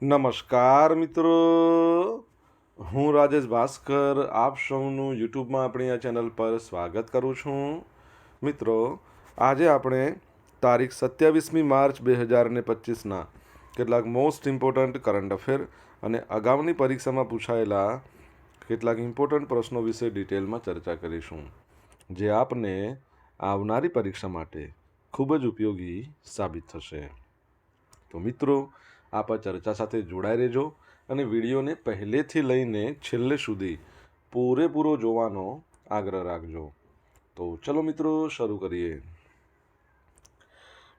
નમસ્કાર મિત્રો, હું રાજેશ ભાસ્કર આપ સૌનું યુટ્યુબમાં આપણી આ ચેનલ પર સ્વાગત કરું છું. મિત્રો, આજે આપણે તારીખ 27મી માર્ચ 2025ના કેટલાક મોસ્ટ ઇમ્પોર્ટન્ટ કરંટ અફેર અને અગાઉની પરીક્ષામાં પૂછાયેલા કેટલાક ઇમ્પોર્ટન્ટ પ્રશ્નો વિશે ડિટેલમાં ચર્ચા કરીશું, જે આપને આવનારી પરીક્ષા માટે ખૂબ જ ઉપયોગી સાબિત થશે. તો મિત્રો, આપ આ ચર્ચા સાથે જોડાઈ રહેજો અને વિડીયોને પહેલેથી લઈને છેલ્લે સુધી પૂરેપૂરો જોવાનો આગ્રહ રાખજો. તો ચલો મિત્રો, શરૂ કરીએ.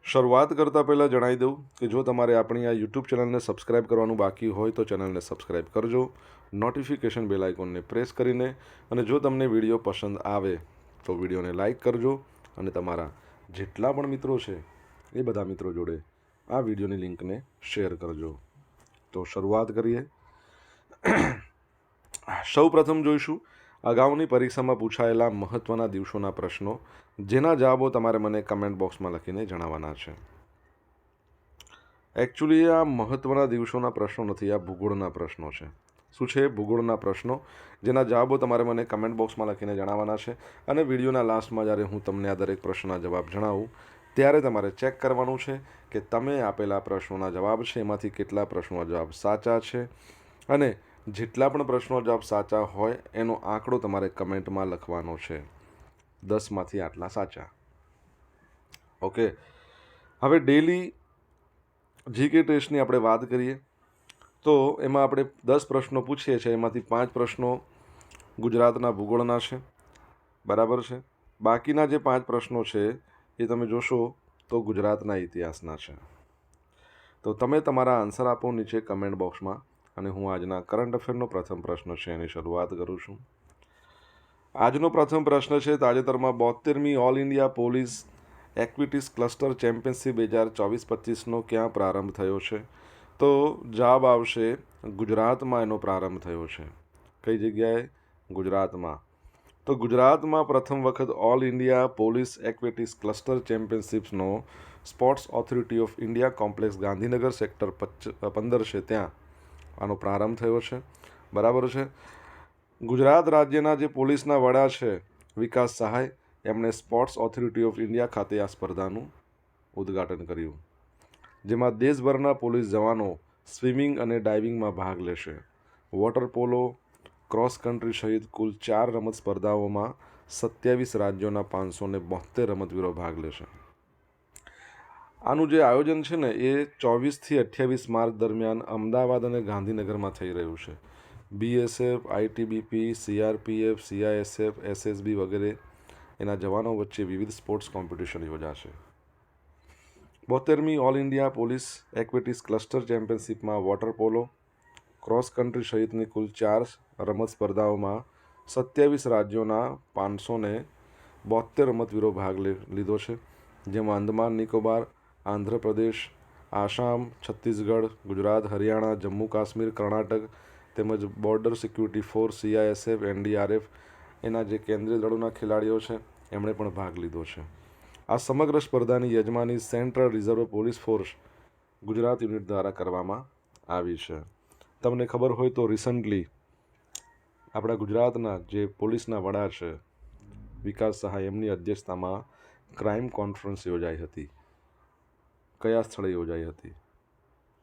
શરૂઆત કરતાં પહેલાં જણાવી દઉં કે જો તમારે આપણી આ યુટ્યુબ ચેનલને સબસ્ક્રાઇબ કરવાનું બાકી હોય તો ચેનલને સબસ્ક્રાઇબ કરજો, નોટિફિકેશન બેલ આઇકોનને પ્રેસ કરીને, અને જો તમને વિડીયો પસંદ આવે તો વિડીયોને લાઇક કરજો અને તમારા જેટલા પણ મિત્રો છે એ બધા મિત્રો જોડે આ વિડીયોની લિંકને શેર કરજો. તો શરૂઆત કરીએ. સૌ પ્રથમ જોઈશું અગાઉની પરીક્ષામાં પૂછાયેલા મહત્ત્વના દિવસોના પ્રશ્નો, જેના જવાબો તમારે મને કમેન્ટ બોક્સમાં લખીને જણાવવાના છે. એકચ્યુઅલી આ મહત્ત્વના દિવસોના પ્રશ્નો નથી, આ ભૂગોળના પ્રશ્નો છે. શું છે? ભૂગોળના પ્રશ્નો, જેના જવાબો તમારે મને કમેન્ટ બોક્સમાં લખીને જણાવવાના છે. અને વિડીયોના લાસ્ટમાં જ્યારે હું તમને આ દરેક પ્રશ્નના જવાબ જણાવું ત્યારે તમારે ચેક કરવાનું છે કે તમે આપેલા પ્રશ્નોના જવાબ છે એમાંથી કેટલા પ્રશ્નોના જવાબ સાચા છે, અને જેટલા પણ પ્રશ્નો જવાબ સાચા હોય એનો આંકડો તમારે કમેન્ટમાં લખવાનો છે. 10માંથી આટલા સાચા. ઓકે, હવે ડેલી જીકે ટેસ્ટની આપણે વાત કરીએ તો એમાં આપણે 10 પ્રશ્નો પૂછીએ છીએ, એમાંથી 5 પ્રશ્નો ગુજરાતના ભૂગોળના છે, બરાબર છે. બાકીના જે 5 પ્રશ્નો છે એ તમે જોશો તો ગુજરાતના ઇતિહાસના છે. તો તમે તમારા આન્સર આપો નીચે કમેન્ટ બોક્સમાં, અને હું આજના કરંટ અફેરનો પ્રથમ પ્રશ્ન છે એની શરૂઆત કરું છું. આજનો પ્રથમ પ્રશ્ન છે, તાજેતરમાં 72મી all India police aquatics cluster championship 2024-25નો ક્યાં પ્રારંભ થયો છે? તો જવાબ આવશે ગુજરાતમાં એનો પ્રારંભ થયો છે. કઈ જગ્યાએ? ગુજરાતમાં. તો ગુજરાતમાં પ્રથમ વખત all India police aquatics cluster ચેમ્પિયનશિપ્સનો sports authority of India complex Gandhinagar sector 15 છે ત્યાં આનો પ્રારંભ થયો છે, બરાબર છે. ગુજરાત રાજ્યના જે પોલીસના વડા છે વિકાસ સહાય, એમણે સ્પોર્ટ્સ ઓથોરિટી ઓફ ઇન્ડિયા ખાતે આ સ્પર્ધાનું ઉદ્ઘાટન કર્યું, જેમાં દેશભરના પોલીસ જવાનો સ્વિમિંગ અને ડાઇવિંગમાં ભાગ લેશે. વોટર પોલો, ક્રોસ કન્ટ્રી સહિત કુલ 4 રમત સ્પર્ધાઓમાં 27 રાજ્યોના 572 રમતવીરો ભાગ લેશે. આનું જે આયોજન છે ને એ 24થી 28 માર્ચ દરમિયાન અમદાવાદ અને ગાંધીનગરમાં થઈ રહ્યું છે. BSF, ITBP, CRPF, CISF, SSB વગેરે એના જવાનો વચ્ચે વિવિધ સ્પોર્ટ્સ કોમ્પિટિશન યોજાશે. 72મી all India police aquatics cluster ચેમ્પિયનશિપમાં વોટર પોલો, ક્રોસ કન્ટ્રી સહિતની કુલ 4 રમત સ્પર્ધાઓમાં 27 રાજ્યોના 572 રમતવીરો ભાગ લીધો છે, જેમાં અંદમાન નિકોબાર, આંધ્રપ્રદેશ, આસામ, છત્તીસગઢ, ગુજરાત, હરિયાણા, જમ્મુ કાશ્મીર, કર્ણાટક તેમજ border security force, CISF, NDRF એના જે કેન્દ્રીય દળોના ખેલાડીઓ છે એમણે પણ ભાગ લીધો છે. આ સમગ્ર સ્પર્ધાની યજમાની central reserve police force Gujarat unit દ્વારા કરવામાં આવી છે. તમને ખબર હોય તો રિસન્ટલી આપણા ગુજરાતના જે પોલીસના વડા છે વિકાસ સહાય, એમની અધ્યક્ષતામાં ક્રાઇમ કોન્ફરન્સ યોજાઈ હતી. કયા સ્થળે યોજાઈ હતી?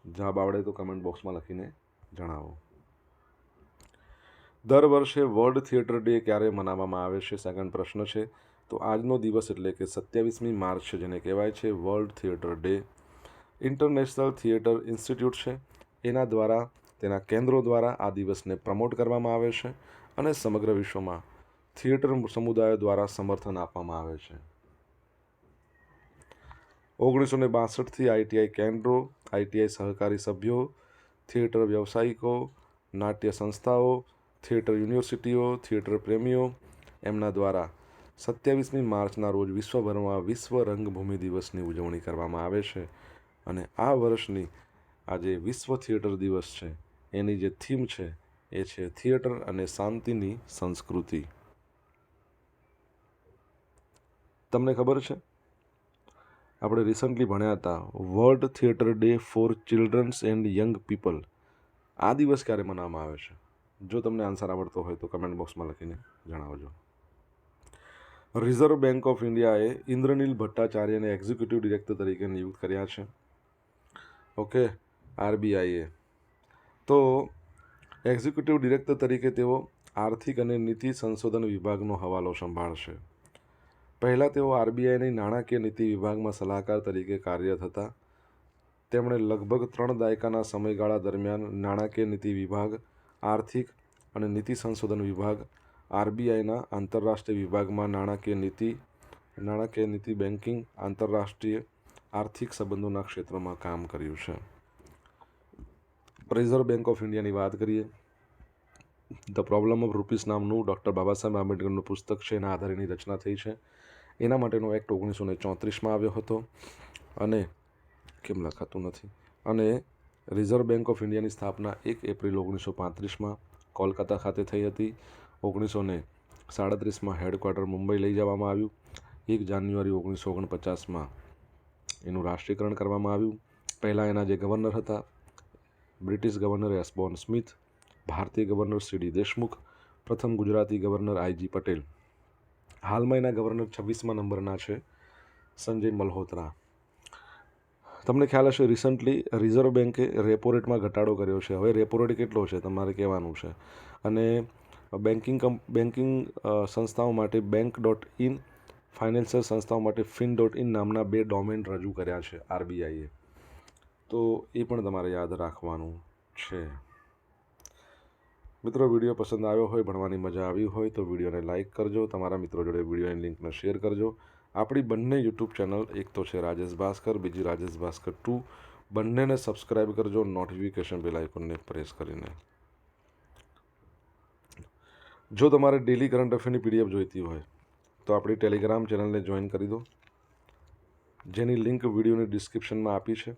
જવાબ આવડે તો કમેન્ટ બોક્સમાં લખીને જણાવો. દર વર્ષે વર્લ્ડ થિયેટર ડે ક્યારે મનાવવામાં આવે છે? સેકન્ડ પ્રશ્ન છે. તો આજનો દિવસ એટલે કે 27મી માર્ચ છે, જેને કહેવાય છે world theatre day. International theatre institute છે એના દ્વારા, તેના કેન્દ્રો દ્વારા આ દિવસને પ્રમોટ કરવામાં આવે છે, અને સમગ્ર વિશ્વમાં થિયેટર સમુદાયો દ્વારા સમર્થન આપવામાં આવે છે. 1962થી આઈટીઆઈ કેન્દ્રો, આઈટીઆઈ સહકારી સભ્યો, થિયેટર વ્યવસાયિકો, નાટ્ય સંસ્થાઓ, થિયેટર યુનિવર્સિટીઓ, થિયેટર પ્રેમીઓ એમના દ્વારા 27મી માર્ચના રોજ વિશ્વભરમાં વિશ્વ રંગભૂમિ દિવસની ઉજવણી કરવામાં આવે છે. અને આ વર્ષની આજે વિશ્વ થિયેટર દિવસ છે એની જે થીમ છે એ છે થિયેટર અને શાંતિની સંસ્કૃતિ. તમને ખબર છે આપણે રિસન્ટલી ભણ્યા હતા world theatre day for children's and young people. આ દિવસ ક્યારે મનાવવામાં આવે છે? જો તમને આન્સર આવડતો હોય તો કમેન્ટ બોક્સમાં લખીને જણાવજો. રિઝર્વ બેંક ઓફ ઇન્ડિયાએ ઇન્દ્રનીલ ભટ્ટાચાર્યને એક્ઝિક્યુટિવ ડિરેક્ટર તરીકે નિયુક્ત કર્યા છે. ઓકે, આરબીઆઈએ. તો એક્ઝિક્યુટિવ ડિરેક્ટર તરીકે તેઓ આર્થિક અને નીતિ સંશોધન વિભાગનો હવાલો સંભાળશે. પહેલાં તેઓ આરબીઆઈની નાણાકીય નીતિ વિભાગમાં સલાહકાર તરીકે કાર્યરત હતા. તેમણે લગભગ 3 દાયકાના સમયગાળા દરમિયાન નાણાકીય નીતિ વિભાગ, આર્થિક અને નીતિ સંશોધન વિભાગ, આરબીઆઈના આંતરરાષ્ટ્રીય વિભાગમાં નાણાકીય નીતિ, બેન્કિંગ, આંતરરાષ્ટ્રીય આર્થિક સંબંધોના ક્ષેત્રમાં કામ કર્યું છે. રિઝર્વ બેંક ઓફ ઇન્ડિયાની વાત કરીએ, ધ પ્રોબ્લેમ ઓફ રૂપીસ નામનું ડૉક્ટર બાબા સાહેબ આંબેડકરનું પુસ્તક છે, એના આધારે એની રચના થઈ છે. એના માટેનો એક્ટ 1934માં આવ્યો હતો. અને કેમ લખાતું નથી. અને રિઝર્વ બેંક ઓફ ઇન્ડિયાની સ્થાપના 1 એપ્રિલ 1935માં કોલકાતા ખાતે થઈ હતી. 1937માં હેડક્વાર્ટર મુંબઈ લઈ જવામાં આવ્યું. 1 જાન્યુઆરી 1949માં એનું રાષ્ટ્રીયકરણ કરવામાં આવ્યું. પહેલાં એના જે ગવર્નર હતા, બ્રિટિશ ગવર્નર એસબોર્ન સ્મિથ, ભારતીય ગવર્નર સીડી દેશમુખ, પ્રથમ ગુજરાતી ગવર્નર આઈજી પટેલ. હાલમાં એના ગવર્નર 26મા નંબરના છે, સંજય મલ્હોત્રા. તમને ખ્યાલ હશે રિસન્ટલી રિઝર્વ બેન્કે રેપો રેટમાં ઘટાડો કર્યો છે. હવે રેપો રેટ કેટલો છે તમારે કહેવાનું છે. અને બેન્કિંગ સંસ્થાઓ માટે bank.in, ફાઇનાન્શિયલ સંસ્થાઓ માટે fin.in નામના 2 ડોમેન રજૂ કર્યા છે આરબીઆઈએ. તો એ પણ તમારે યાદ રાખવાનું છે. મિત્રો, વિડીયો પસંદ આવ્યો હોય, ભણવાની મજા આવી હોય તો વિડીયોને લાઇક કરજો. તમારા મિત્રો જોડે વિડીયોની લિંકને શેર કરજો. આપણી બંને યુટ્યુબ ચેનલ, એક તો છે રાજેશ ભાસ્કર, બીજી રાજેશ ભાસ્કર 2, બંનેને સબસ્ક્રાઈબ કરજો નોટિફિકેશન બેલ આઇકોનને પ્રેસ કરીને. જો તમારે ડેલી કરંટ અફેરની પીડીએફ જોઈતી હોય તો આપણી ટેલિગ્રામ ચેનલને જોઈન કરી દો, જેની લિંક વિડીયોની ડિસ્ક્રિપ્શનમાં આપી છે.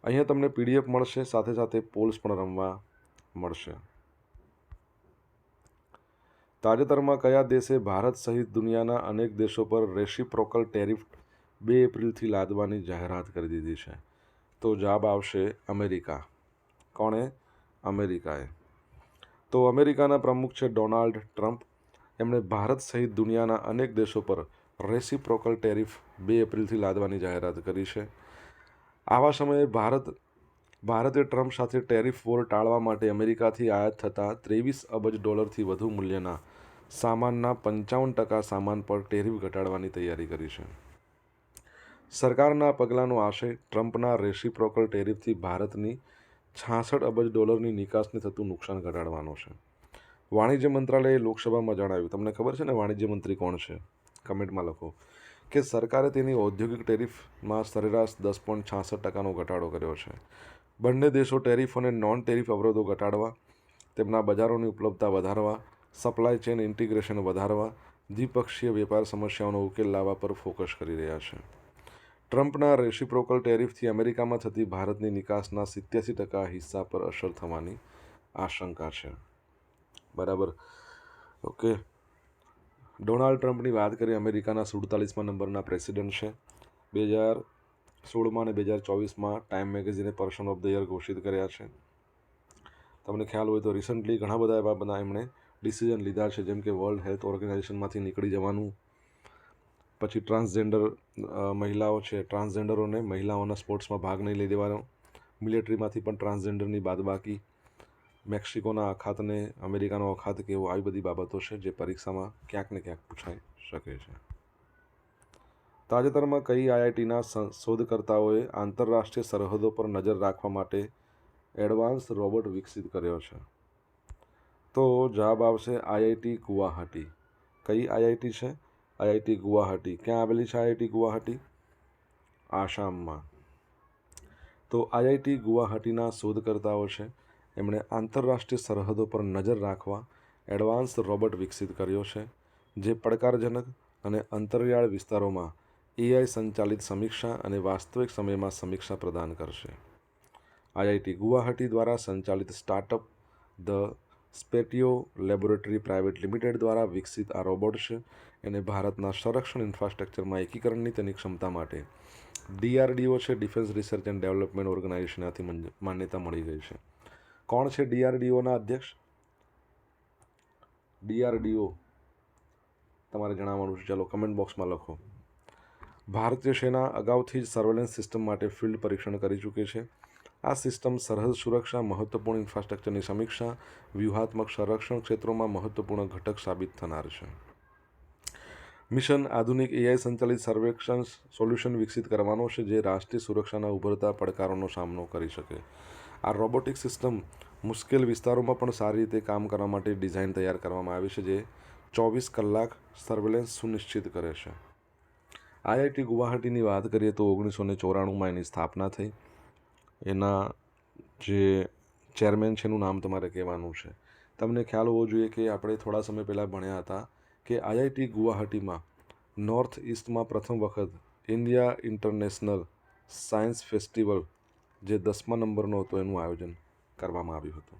અહીંયા તમને પીડીએફ મળશે, સાથે સાથે પોલ્સ પણ રમવા મળશે. તાજેતરમાં કયા દેશે ભારત સહિત દુનિયાના અનેક દેશો પર રેસિપ્રોકલ ટેરિફ 2 એપ્રિલથી લાદવાની જાહેરાત કરી દીધી છે? તો જવાબ આવશે અમેરિકા. કોણે? અમેરિકાએ. તો અમેરિકાના પ્રમુખ છે ડોનાલ્ડ ટ્રમ્પ. એમણે ભારત સહિત દુનિયાના અનેક દેશો પર રેસિપ્રોકલ ટેરિફ 2 એપ્રિલથી લાદવાની જાહેરાત કરી છે. આવા સમયે ભારતે ટ્રમ્પ સાથે ટેરિફ વોર ટાળવા માટે અમેરિકાથી આયાત થતા $23 અબજ વધુ મૂલ્યના સામાનના 55% સામાન પર ટેરિફ ઘટાડવાની તૈયારી કરી છે. સરકારના પગલાંનો આશય ટ્રમ્પના રેસિપ્રોકલ ટેરિફથી ભારતની $66 અબજ નિકાસને થતું નુકસાન ઘટાડવાનો છે. વાણિજ્ય મંત્રાલયે લોકસભામાં જણાવ્યું, તમને ખબર છે ને વાણિજ્ય મંત્રી કોણ છે? કમેન્ટમાં લખો. કે સરકારે તેની ઔદ્યોગિક ટેરિફમાં સરેરાશ 10.66%નો ઘટાડો કર્યો છે. બંને દેશો ટેરિફ અને નોન ટેરિફ અવરોધો ઘટાડવા, તેમના બજારોની ઉપલબ્ધતા વધારવા, સપ્લાય ચેઇન ઇન્ટિગ્રેશન વધારવા, દ્વિપક્ષીય વેપાર સમસ્યાઓનો ઉકેલ લાવવા પર ફોકસ કરી રહ્યા છે. ટ્રમ્પના રેસિપ્રોકલ ટેરિફથી અમેરિકામાં થતી ભારતની નિકાસના 87% હિસ્સા પર અસર થવાની આશંકા છે. બરાબર. ઓકે. ડોનાલ્ડ ટ્રમ્પની વાત કરીએ, અમેરિકાના 47મા નંબરના પ્રેસિડેન્ટ છે. 2016માં અને 2024માં ટાઈમ મેગેઝિને પર્સન ઓફ ધ યર ઘોષિત કર્યા છે. તમને ખ્યાલ હોય તો રિસન્ટલી ઘણા બધા એવા એમણે ડિસિઝન લીધા છે, જેમ કે વર્લ્ડ હેલ્થ ઓર્ગેનાઇઝેશનમાંથી નીકળી જવાનું, પછી ટ્રાન્સજેન્ડર મહિલાઓ છે, ટ્રાન્સજેન્ડરોને મહિલાઓના સ્પોર્ટ્સમાં ભાગ નહીં લઈ દેવાનો, મિલિટરીમાંથી પણ ટ્રાન્સજેન્ડરની બાદબાકી, મેક્સિકોના અખાતને અમેરિકાનો અખાત કેવો, આવી બધી બાબતો છે જે પરીક્ષામાં ક્યાંક ને ક્યાંક પૂછાઈ શકે છે. તાજેતરમાં કઈ આઈઆઈટીના શોધકર્તાઓએ આંતરરાષ્ટ્રીય સરહદો પર નજર રાખવા માટે એડવાન્સ રોબોટ વિકસિત કર્યો છે? તો જવાબ આવશે આઈઆઈટી ગુવાહાટી. કઈ આઈઆઈટી છે? આઈઆઈટી ગુવાહાટી. ક્યાં આવેલી છે આઈઆઈટી ગુવાહાટી? આસામમાં. તો આઈઆઈટી ગુવાહાટીના શોધકર્તાઓ છે, એમણે આંતરરાષ્ટ્રીય સરહદો પર નજર રાખવા એડવાન્સ રોબોટ વિકસિત કર્યો છે, જે પડકારજનક અને અંતરિયાળ વિસ્તારોમાં એઆઈ સંચાલિત સમીક્ષા અને વાસ્તવિક સમયમાં સમીક્ષા પ્રદાન કરશે. આઈઆઈટી ગુવાહાટી દ્વારા સંચાલિત startup the Spatio laboratory private limited દ્વારા વિકસિત આ રોબોટ છે. એને ભારતના સંરક્ષણ ઇન્ફ્રાસ્ટ્રક્ચરમાં એકીકરણની તેની ક્ષમતા માટે DRDO છે, defence research and development organisation, આથી માન્યતા મળી ગઈ છે. કોણ છે DRDOના અધ્યક્ષ? DRDO તમારે જણાવવાનું છે. ચાલો કમેન્ટ બોક્સમાં લખો. ભારતીય સેના અગાઉથી જ સર્વેલન્સ સિસ્ટમ માટે ફિલ્ડ પરીક્ષણ કરી ચૂકી છે. આ સિસ્ટમ સરહદ સુરક્ષા, મહત્વપૂર્ણ ઇન્ફ્રાસ્ટ્રક્ચરની સમીક્ષા, વ્યૂહાત્મક સંરક્ષણ ક્ષેત્રોમાં મહત્વપૂર્ણ ઘટક સાબિત થનાર છે. મિશન આધુનિક AI સંચાલિત સર્વેક્ષણ સોલ્યુશન વિકસિત કરવાનો છે જે રાષ્ટ્રીય સુરક્ષાના ઉભરતા પડકારોનો સામનો કરી શકે. આ રોબોટિક સિસ્ટમ મુશ્કેલ વિસ્તારોમાં પણ સારી રીતે કામ કરવા માટે ડિઝાઇન તૈયાર કરવામાં આવી છે જે 24 કલાક સર્વેલન્સ સુનિશ્ચિત કરે છે. IIT ગુવાહાટીની વાત કરીએ તો 1994માં એની સ્થાપના થઈ. એના જે ચેરમેન છે એનું નામ તમારે કહેવાનું છે. તમને ખ્યાલ હોવો જોઈએ કે આપણે થોડા સમય પહેલાં ભણ્યા હતા કે IIT ગુવાહાટીમાં નોર્થ ઇસ્ટમાં પ્રથમ વખત ઇન્ડિયા ઇન્ટરનેશનલ સાયન્સ ફેસ્ટિવલ જે 10મા નંબરનો હતો એનું આયોજન કરવામાં આવ્યું હતું.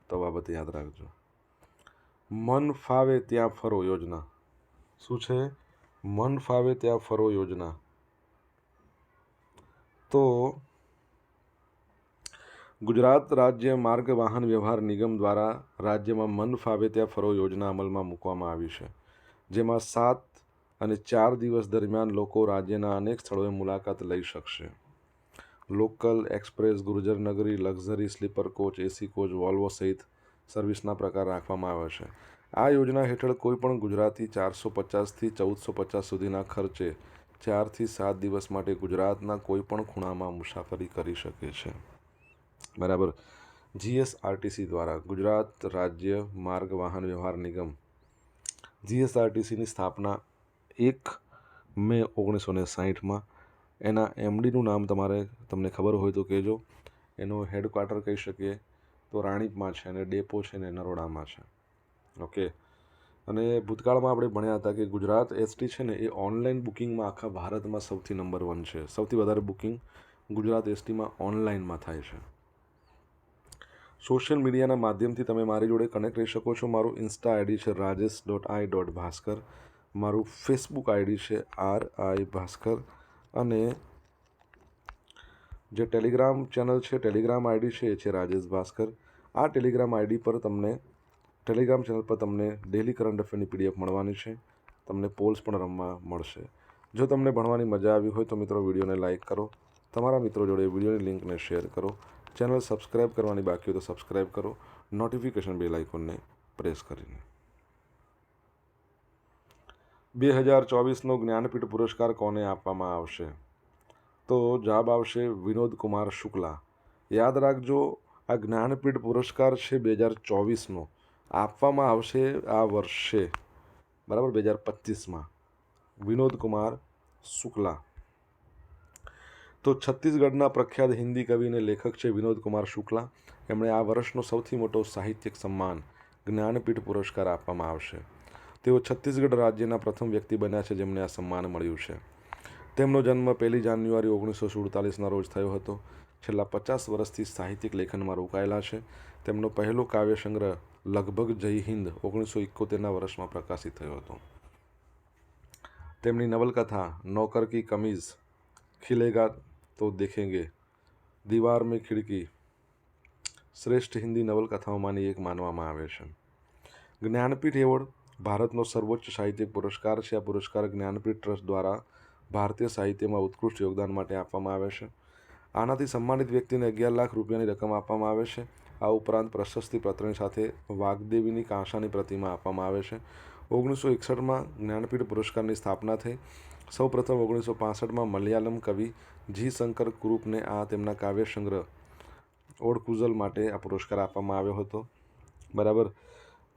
તો બાબત યાદ રાખજો. મન ફાવે ત્યાં ફરો યોજના શું છે? મન ફાવે ત્યાં ફરો યોજના. તો ગુજરાત રાજ્ય માર્ગ વાહન વ્યવહાર નિગમ દ્વારા રાજ્યમાં મન ફાવે ત્યાં ફરો યોજના અમલમાં મૂકવામાં આવી છે, જેમાં 7 અને 4 દિવસ દરમિયાન લોકો રાજ્યના અનેક સ્થળોએ મુલાકાત લઈ શકશે. Local, express, Gurjarnagari, luxury, sleeper coach, AC coach, Volvo સહિત સર્વિસના પ્રકાર રાખવામાં આવ્યા છે. આ યોજના હેઠળ કોઈપણ ગુજરાતી 450થી 1450 સુધીના ખર્ચે 4 થી 7 દિવસ માટે ગુજરાતના કોઈપણ ખૂણામાં મુસાફરી કરી શકે છે. બરાબર. GSRTC દ્વારા ગુજરાત રાજ્ય માર્ગ વાહન વ્યવહાર નિગમ GSRTCની સ્થાપના 1 મે 1960માં. એના MDનું નામ તમને ખબર હોય તો કહેજો. એનો હેડક્વાર્ટર કહી શકીએ તો રાણીપમાં છે અને ડેપો છે ને નરોડામાં છે. ઓકે. અને ભૂતકાળમાં આપણે ભણ્યા હતા કે ગુજરાત ST છે ને એ ઓનલાઈન બુકિંગમાં આખા ભારતમાં સૌથી નંબર 1 છે. સૌથી વધારે બુકિંગ ગુજરાત STમાં ઓનલાઈનમાં થાય છે. સોશિયલ મીડિયાના માધ્યમથી તમે મારી જોડે કનેક્ટ રહી શકો છો. મારું ઇન્સ્ટા ID છે rajesh.i.bhaskar. મારું ફેસબુક ID છે RI ભાસ્કર. અને જે ટેલિગ્રામ ચેનલ છે, ટેલિગ્રામ ID છે એ છે રાજેશ ભાસ્કર. આ ટેલિગ્રામ ચેનલ પર તમને ડેલી કરંટ અફેરની PDF મળવાની છે. તમને પોલ્સ પણ રમવા મળશે. જો તમને ભણવાની મજા આવી હોય તો મિત્રો વિડીયોને લાઇક કરો, તમારા મિત્રો જોડે વિડીયોની લિંકને શેર કરો, ચેનલ સબસ્ક્રાઈબ કરવાની બાકી હોય તો સબસ્ક્રાઈબ કરો, નોટિફિકેશન બેલ આઇકોનને પ્રેસ કરીને. 2024નો જ્ઞાનપીઠ પુરસ્કાર કોને આપવામાં આવશે? તો જવાબ આવશે વિનોદ કુમાર શુક્લા. યાદ રાખજો, આ જ્ઞાનપીઠ પુરસ્કાર છે 2024નો, આપવામાં આવશે આ વર્ષે, બરાબર, 2025માં. વિનોદ કુમાર શુક્લા. તો છત્તીસગઢના પ્રખ્યાત હિન્દી કવિ અને લેખક છે વિનોદ કુમાર શુક્લા. એમણે આ વર્ષનો સૌથી મોટો સાહિત્યિક સન્માન જ્ઞાનપીઠ પુરસ્કાર આપવામાં આવશે. તેઓ છત્તીસગઢ રાજ્યના પ્રથમ વ્યક્તિ બન્યા છે જેમને આ સન્માન મળ્યું છે. તેમનો જન્મ 1 જાન્યુઆરી 1947ના રોજ થયો હતો. છેલ્લા 50 વર્ષથી સાહિત્યિક લેખનમાં રોકાયેલા છે. તેમનો પહેલો કાવ્ય સંગ્રહ લગભગ જય હિન્દ 1971ના વર્ષમાં પ્રકાશિત થયો હતો. તેમની નવલકથા નૌકર કી કમીઝ, ખિલેગા તો દેખેંગે, દીવાર મેં ખિડકી શ્રેષ્ઠ હિન્દી નવલકથાઓમાંની એક માનવામાં આવે છે. જ્ઞાનપીઠ એવોર્ડ ભારતનો સર્વોચ્ચ સાહિત્યિક પુરસ્કાર છે. આ પુરસ્કાર જ્ઞાનપીઠ ટ્રસ્ટ દ્વારા ભારતીય સાહિત્યમાં ઉત્કૃષ્ટ યોગદાન માટે આપવામાં આવે છે. આનાથી સન્માનિત વ્યક્તિને 11 લાખ રૂપિયાની રકમ આપવામાં આવે છે. આ ઉપરાંત પ્રશસ્તિ પત્રની સાથે વાગ્દેવીની કાંસાની પ્રતિમા આપવામાં આવે છે. 1961માં જ્ઞાનપીઠ પુરસ્કારની સ્થાપના થઈ. સૌપ્રથમ 1965માં મલયાલમ કવિ G. શંકર કુરુપને આ તેમના કાવ્ય સંગ્રહ ઓડકુઝલ માટે આ પુરસ્કાર આપવામાં આવ્યો હતો. બરાબર.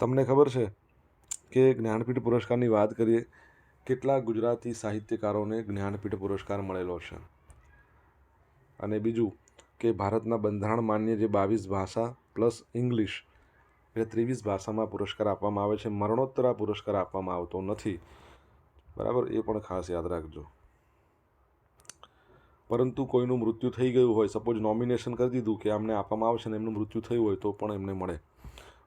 તમને ખબર છે કે જ્ઞાનપીઠ પુરસ્કારની વાત કરીએ, કેટલા ગુજરાતી સાહિત્યકારોને જ્ઞાનપીઠ પુરસ્કાર મળેલો છે? અને બીજું કે ભારતના બંધારણ માન્ય જે 22 ભાષા પ્લસ ઇંગ્લિશ એટલે 23 ભાષામાં પુરસ્કાર આપવામાં આવે છે. મરણોત્તર આ પુરસ્કાર આપવામાં આવતો નથી, બરાબર, એ પણ ખાસ યાદ રાખજો. પરંતુ કોઈનું મૃત્યુ થઈ ગયું હોય, સપોઝ નોમિનેશન કરી દીધું કે આમને આપવામાં આવશે ને એમનું મૃત્યુ થયું હોય તો પણ એમને મળે.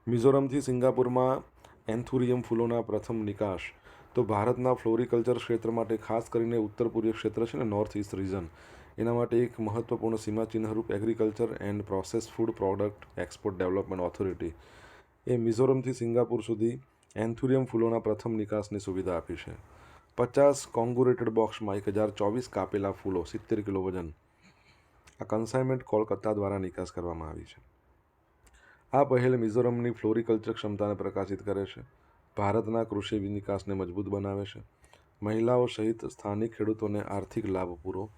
મિઝોરમથી સિંગાપુરમાં એન્થુરિયમ ફૂલોના પ્રથમ નિકાસ. તો ભારતના ફ્લોરિકલ્ચર ક્ષેત્ર માટે ખાસ કરીને ઉત્તર પૂર્વીય ક્ષેત્ર છે ને, નોર્થ ઇસ્ટ રિજન, એના માટે એક મહત્વપૂર્ણ સીમાચિહ્નરૂપ agriculture and process food product export development authority એ મિઝોરમથી સિંગાપુર સુધી એન્થુરિયમ ફૂલોના પ્રથમ નિકાસની સુવિધા આપી છે. 50 કોંગુરેટેડ બોક્સમાં 1024 કાપેલા ફૂલો, 70 કિલો વજન. આ કન્સાઇનમેન્ટ કોલકાતા દ્વારા નિકાસ કરવામાં આવી છે. આ પહેલ મિઝોરમની ફ્લોરિકલ્ચર ક્ષમતાને પ્રકાશિત કરે છે, ભારતના કૃષિ નિકાસને મજબૂત બનાવે છે, મહિલાઓ સહિત સ્થાનિક ખેડૂતોને આર્થિક લાભ પૂરો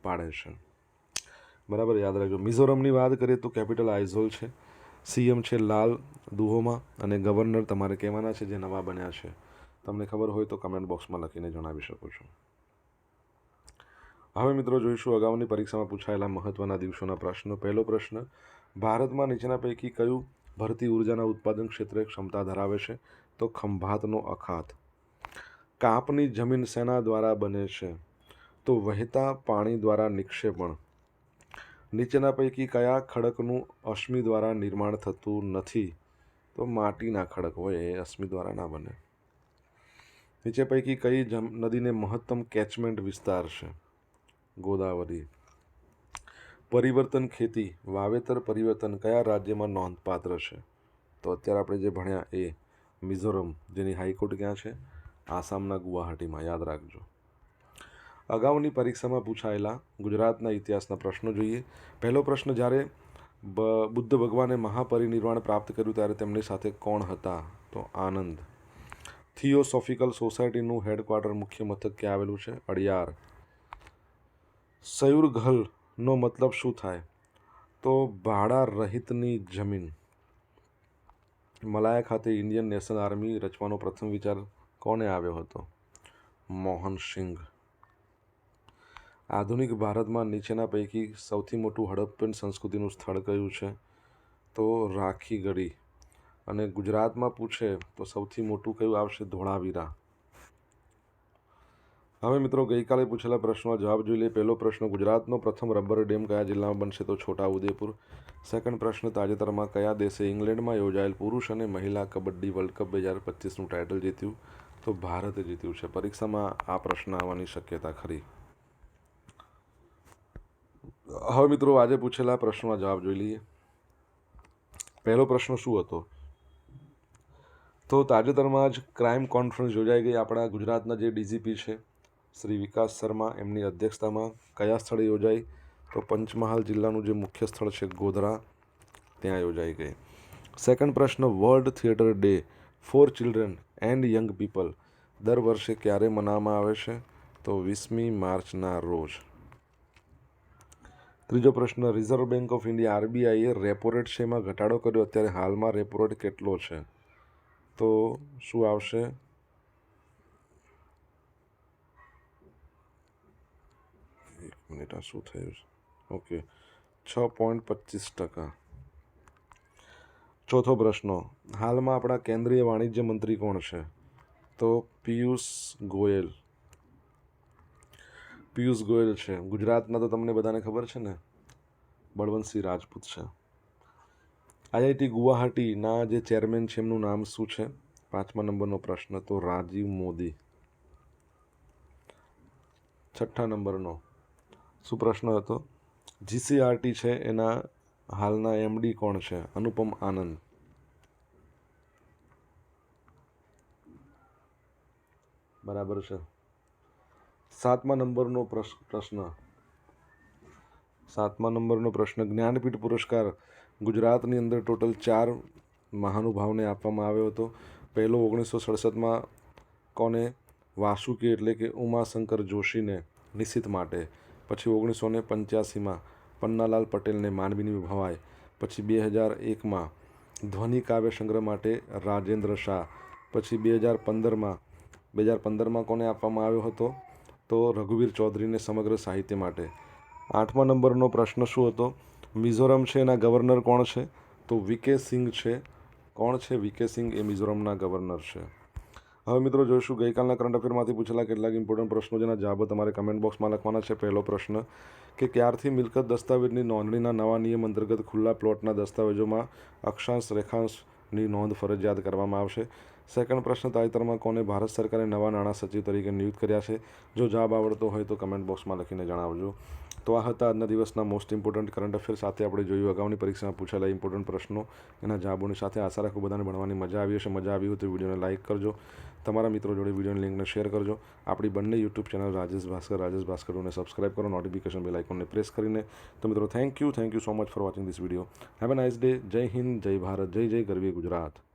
પાડે છે. બરાબર, યાદ રાખજો. મિઝોરમની વાત કરીએ તો કેપિટલ આઇઝોલ છે, સીએમ છે લાલ દુહોમા અને ગવર્નર તમારે કહેવાના છે જે નવા બન્યા છે. તમને ખબર હોય તો કમેન્ટ બોક્સમાં લખીને જણાવી શકો છો. હવે મિત્રો જોઈશું અગાઉની પરીક્ષામાં પૂછાયેલા મહત્વના દિવસોના પ્રશ્નો. પહેલો પ્રશ્ન, ભારતમાં નીચેના પૈકી કયું ભરતી ઉર્જાના ઉત્પાદન ક્ષેત્રે ક્ષમતા ધરાવે છે? તો ખંભાતનો અખાત. કાપની જમીન શેના દ્વારા બને છે? તો વહેતા પાણી દ્વારા નિક્ષેપણ. નીચેના પૈકી કયા ખડકનું અશ્મિ દ્વારા નિર્માણ થતું નથી? તો માટીના ખડક હોય એ અશ્મિ દ્વારા ના બને. નીચે પૈકી કઈ નદીને મહત્તમ કેચમેન્ટ વિસ્તાર છે? ગોદાવરી. પરિવર્તન ખેતી વાવેતર પરિવર્તન કયા રાજ્યમાં નોંધપાત્ર છે? તો અત્યારે આપણે જે ભણ્યા એ મિઝોરમ, જેની હાઈકોર્ટ ક્યાં છે? આસામના ગુવાહાટીમાં. યાદ રાખજો. અગાઉની પરીક્ષામાં પૂછાયેલા ગુજરાતના ઇતિહાસના પ્રશ્નો જોઈએ. પહેલો પ્રશ્ન, જ્યારે બુદ્ધ ભગવાને મહાપરિનિર્વાણ પ્રાપ્ત કર્યું ત્યારે તેમની સાથે કોણ હતા? તો આનંદ. થિયોસોફિકલ સોસાયટીનું હેડક્વાર્ટર મુખ્ય મથક ક્યાં આવેલું છે? અડિયાર. સયુરઘલનો મતલબ શું થાય? તો ભાડા રહિતની જમીન. મલાયા ખાતે ઇન્ડિયન નેશનલ આર્મી રચવાનો પ્રથમ વિચાર કોને આવ્યો હતો? મોહન સિંઘ. આધુનિક ભારતમાં નીચેના પૈકી સૌથી મોટું હડપ્પન સંસ્કૃતિનું સ્થળ કયું છે? તો રાખીગઢી. અને ગુજરાતમાં પૂછે તો સૌથી મોટું કયું આવશે? ધોળાવીરા. હવે મિત્રો ગઈકાલે પૂછેલા પ્રશ્નનો જવાબ જોઈ લઈએ. પહેલો પ્રશ્ન, ગુજરાતનો પ્રથમ રબર ડેમ કયા જિલ્લામાં બનશે? તો છોટાઉદેપુર. સેકન્ડ પ્રશ્ન, તાજેતરમાં કયા દેશે ઇંગ્લેન્ડમાં યોજાયેલ પુરુષ અને મહિલા કબડ્ડી વર્લ્ડ કપ 2025નું ટાઇટલ જીત્યું? તો ભારતે જીત્યું છે. પરીક્ષામાં આ પ્રશ્ન આવવાની શક્યતા ખરી. હવે મિત્રો આજે પૂછેલા પ્રશ્નોના જવાબ જોઈ લઈએ. પહેલો પ્રશ્ન શું હતો? તો તાજેતરમાં જ ક્રાઇમ કોન્ફરન્સ યોજાઈ ગઈ. આપણા ગુજરાતના જે ડીજીપી છે શ્રી વિકાસ શર્મા, એમની અધ્યક્ષતામાં કયા સ્થળે યોજાઈ? તો પંચમહાલ જિલ્લાનું જે મુખ્ય સ્થળ છે ગોધરા, ત્યાં યોજાઈ ગઈ. સેકન્ડ પ્રશ્ન, world theatre day four children and young people દર વર્ષે ક્યારે મનાવવામાં આવે છે? તો 20મી માર્ચના રોજ. ત્રીજો પ્રશ્ન, રિઝર્વ બેંક ઓફ ઇન્ડિયા આરબીઆઈએ રેપો રેટ છે એમાં ઘટાડો કર્યો. અત્યારે હાલમાં રેપો રેટ કેટલો છે? તો શું આવશે? એક મિનિટ, આ શું થયું છે? ઓકે, 6.25%. ચોથો પ્રશ્ન, હાલમાં આપણા કેન્દ્રીય વાણિજ્ય મંત્રી કોણ છે? તો પિયુષ ગોયલ. પિયુષ ગોયલ છે. ગુજરાતના તો તમને બધાને ખબર છે ને, બળવંતસિંહ રાજપૂત છે. આઈઆઈટી ગુવાહાટીના જે ચેરમેન છે એમનું નામ શું છે? 5મા નંબરનો પ્રશ્ન, તો રાજીવ મોદી. 6ઠ્ઠા નંબરનો શું પ્રશ્ન હતો? જીસીઆરટી છે એના હાલના એમડી કોણ છે? અનુપમ આનંદ. બરાબર છે. 7મા નંબરનો પ્રશ્ન, જ્ઞાનપીઠ પુરસ્કાર ગુજરાતની અંદર ટોટલ 4 મહાનુભાવને આપવામાં આવ્યો હતો. પહેલો 1967માં કોને? વાસુકી એટલે કે ઉમાશંકર જોશીને નિશિત માટે. પછી 1985માં પન્નાલાલ પટેલને માનવીની ભવાઈ. પછી 2001માં ધ્વનિ કાવ્ય સંગ્રહ માટે રાજેન્દ્ર શાહ. પછી 2015માં કોને આપવામાં આવ્યો હતો? તો રઘુવીર ચૌધરીને સમગ્ર સાહિત્ય માટે. 8મા નંબરનો પ્રશ્ન શું હતો? મિઝોરમ છે એના ગવર્નર કોણ છે? તો વીકે સિંઘ છે. કોણ છે વીકે સિંઘ? એ મિઝોરમના ગવર્નર છે. હવે મિત્રો જોઈશું ગઈકાલના કરંટ અફેરમાંથી પૂછેલા કેટલાક ઇમ્પોર્ટન્ટ પ્રશ્નો, જેના જવાબો તમારે કમેન્ટ બોક્સમાં લખવાના છે. પહેલો પ્રશ્ન, કે ક્યારથી મિલકત દસ્તાવેજની નોંધણીના નવા નિયમ અંતર્ગત ખુલ્લા પ્લોટના દસ્તાવેજોમાં અક્ષાંશ રેખાંશ ની નોંધ ફરજિયાત કરવામાં આવશે. સેકન્ડ પ્રશ્ન, તાજેતરમાં કોને ભારત સરકારે નવા નાણાં સચિવ તરીકે નિયુક્ત કર્યા છે? જો જવાબ આવડતો હોય તો કમેન્ટ બોક્સમાં લખીને જણાવજો. તો આ હતા આજના દિવસના મોસ્ટ ઇમ્પોર્ટન્ટ કરંટ અફેર. સાથે આપણે જોયું અગાઉની પરીક્ષામાં પૂછાયેલા ઇમ્પોર્ટન્ટ પ્રશ્નો, એના જવાબોની સાથે. આશા રાખું બધાને ભણવાની મજા આવી હશે. મજા આવી હોય તો વિડીયોને લાઇક કરજો, તમારા મિત્રો જોડે વિડીયોની લિંકને શેર કરજો. આપણી બંને યુટ્યુબ ચેનલ રાજેશ ભાસ્કરને સબસ્ક્રાઇબ કરો, નોટિફિકેશન બેલ આઇકોનને પ્રેસ કરીને. તો મિત્રો thank you so much for watching this video. Have a nice day. જય હિન્દ, જય ભારત, જય જય ગરવી ગુજરાત.